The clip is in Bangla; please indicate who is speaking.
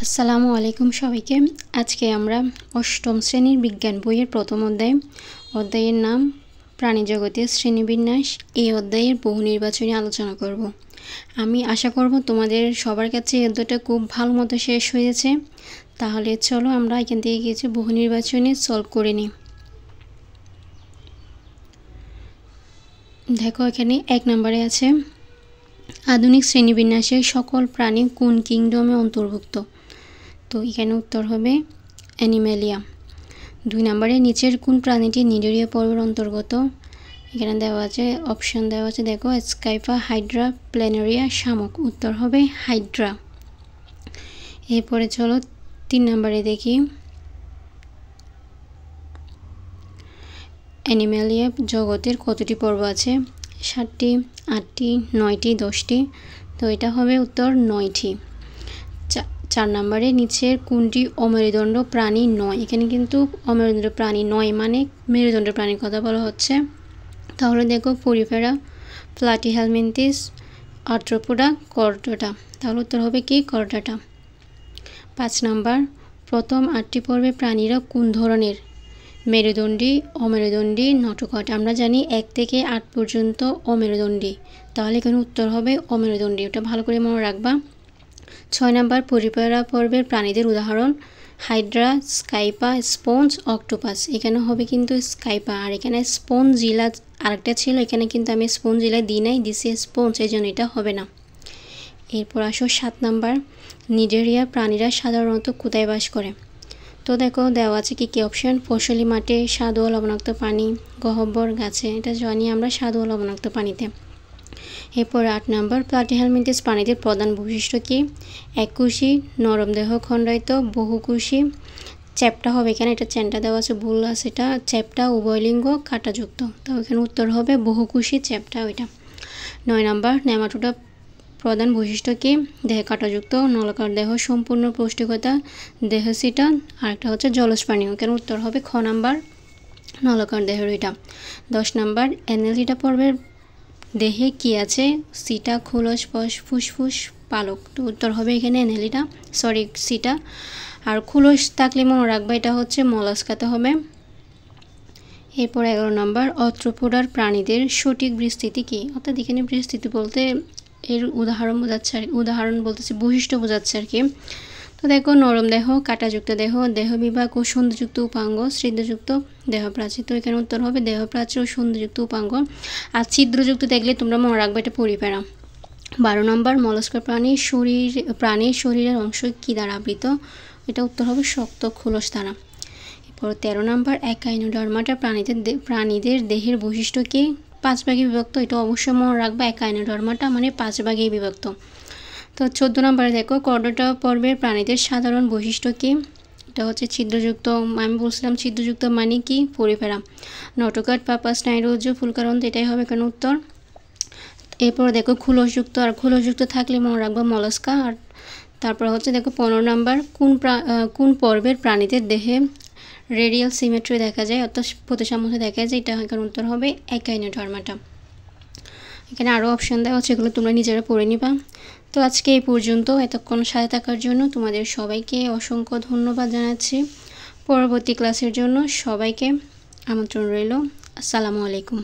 Speaker 1: আসসালামু আলাইকুম সবাইকে। আজকে আমরা অষ্টম শ্রেণীর বিজ্ঞান বইয়ের প্রথম অধ্যায়ের নাম প্রাণীজগতের শ্রেণীবিন্যাস। এই অধ্যায়ের বহু নির্বাচনী আলোচনা করব। আমি আশা করব তোমাদের সবার কাছে এই অধ্যায়টা খুব ভালো মতো শেষ হয়েছে। তাহলে চলো আমরা এখান থেকে কিছু বহু নির্বাচনী সলভ করে নিই। দেখো এখানে 1 নম্বরে আছে আধুনিক শ্রেণীবিন্যাসের সকল প্রাণী কোন কিংডমে অন্তর্ভুক্ত। তো এখানে উত্তর হবে অ্যানিমেলিয়া। 2 নম্বরে নিচের কোন প্রাণীটি নিডারিয়া পর্বের অন্তর্গত। এখানে দেওয়া আছে অপশন দেওয়া আছে, দেখো স্কাইপা, হাইড্রা, প্ল্যানেরিয়া, শামুক। উত্তর হবে হাইড্রা। এরপরে চলো 3 নম্বরে দেখি অ্যানিমেলিয়া জগতের কতটি পর্ব আছে। 7টি, 8টি, 9টি, 10টি। তো এটা হবে উত্তর 9টি। 4 নম্বরে নিচের কোনটি অমেরুদণ্ড প্রাণী নয়। এখানে কিন্তু অমেরুদণ্ড প্রাণী নয় মানে মেরুদণ্ড প্রাণীর কথা বলা হচ্ছে। তাহলে দেখো পরিফেরা, প্লাটিহেলমিনথিস, আর্থ্রোপোডা, কর্ডাটা। তাহলে উত্তর হবে কি কর্ডাটা। 5 নম্বর প্রথম 8টি পর্বে প্রাণীরা কোন ধরনের। মেরুদণ্ডী, অমেরুদণ্ডী, নটোকট। আমরা জানি 1 থেকে 8 পর্যন্ত অমেরুদণ্ডী, তাহলে এখানে উত্তর হবে অমেরুদণ্ডী। ওটা ভালো করে মনে রাখবা। 6 নম্বর পরিপেরা পর্বের প্রাণীদের উদাহরণ হাইড্রা, স্কাইপা, স্পঞ্জ, অক্টোপাস। এখানে হবে কিন্তু স্কাইপা, আর এখানে স্পঞ্জিলা আরেকটা ছিল, এখানে কিন্তু আমি স্পঞ্জিলা দিই নাই, দিছি স্পঞ্জ, এই জন্য এটা হবে না। এরপর আসো 7 নম্বর নিডারিয়া প্রাণীরা সাধারণত কোথায় বাস করে। তো দেখো দেওয়া আছে কি কি অপশন। ফসলি মাঠে, স্বাদু ও লবণাক্ত পানি, গহ্বর, গাছে। এটা জানি আমরা স্বাদু ও লবণাক্ত পানিতে। এরপর 8 নম্বর প্লাটিহেলমিনথিস প্রাণীদের প্রধান বৈশিষ্ট্য কি। এককোষী, নরম দেহ খণ্ডায়িত, বহুকোষী, চ্যাপ্টা হবে এখানে, এটা চ্যানটা দেওয়া আছে ভুল আছে, এটা চ্যাপ্টা, উভয়লিঙ্গ, কাঁটাযুক্ত। তো এখানে উত্তর হবে বহুকোষী চ্যাপ্টা ওইটা। 9 নম্বর নেমাটোডা প্রধান বৈশিষ্ট্য কি। দেহে কাঁটাযুক্ত, নলাকার দেহ, সম্পূর্ণ পৌষ্টিকতা, দেহসিটা, আরেকটা হচ্ছে জলজ প্রাণী। এখানে উত্তর হবে খ নাম্বার নলাকার দেহের ওইটা। 10 নম্বর অ্যানেলিডা পর্বের দেহে কি আছে। সিটা, খোলস, ফুসফুস, পালক। তো উত্তর হবে এখানে অ্যানেলিডা, সিটা। আর খোলস থাকলে মনে রাখবা এটা হচ্ছে মলাস্কাতে হবে। এরপর 11 নম্বর আর্থ্রোপোডার প্রাণীদের সঠিক বিস্তৃতি কি। অর্থাৎ এখানে বিস্তৃতি বলতে এর উদাহরণ বলতেছে বৈশিষ্ট্য বোঝাচ্ছে আর কি। তো দেখো নরম দেহ, কাঁটাযুক্ত দেহ, দেহ বিভাগ ও সন্ধিযুক্ত উপাঙ্গ, ছিদ্রযুক্ত দেহপ্রাচীর। তো এখানে উত্তর হবে দেহপ্রাচীর ও সন্ধিযুক্ত উপাঙ্গ। আর ছিদ্রযুক্ত দেখলে তোমরা মনে রাখবে এটা পরিপেরা। 12 নম্বর মলস্কার প্রাণীর শরীরের অংশ কি দ্বারা আবৃত। এটা উত্তর হবে শক্ত খোলস দ্বারা। এরপর 13 নম্বর একাইনোডার্মাটা প্রাণীদের দেহের বৈশিষ্ট্য কি। 5 ভাগে বিভক্ত। এটা অবশ্যই মনে রাখবা, একাইনোডার্মাটা মানে 5 ভাগে বিভক্ত। তো 14 নম্বরে দেখো কর্ডাটা পর্বের প্রাণীদের সাধারণ বৈশিষ্ট্য কি। এটা হচ্ছে ছিদ্রযুক্ত, আমি বলছিলাম ছিদ্রযুক্ত মানে কি পরিফেরা। নটোকাট, পাপাস, নাইরোজ, ফুলকারন্ত, এটাই হবে কেন উত্তর। এরপর দেখো খোলসযুক্ত, আর খোলসযুক্ত থাকলে মনে রাখবো মলাস্কা। আর তারপর হচ্ছে দেখো 15 নম্বর কোন পর্বের প্রাণীদের দেহে রেডিয়াল সিমেট্রি দেখা যায়, অর্থাৎ প্রতিসাম্যতা দেখা যায়। এটা এখানে উত্তর হবে একাইনোডার্মাটা। এখানে আরও অপশন দেওয়া আছে, এগুলো তোমরা নিজেরা পড়ে নিবা। তো আজকে এই পর্যন্ত। এতক্ষণ সাথে থাকার জন্য তোমাদের সবাইকে অসংখ্য ধন্যবাদ জানাচ্ছি। পরবর্তী ক্লাসের জন্য সবাইকে আমন্ত্রণ রইল। আসসালামু আলাইকুম।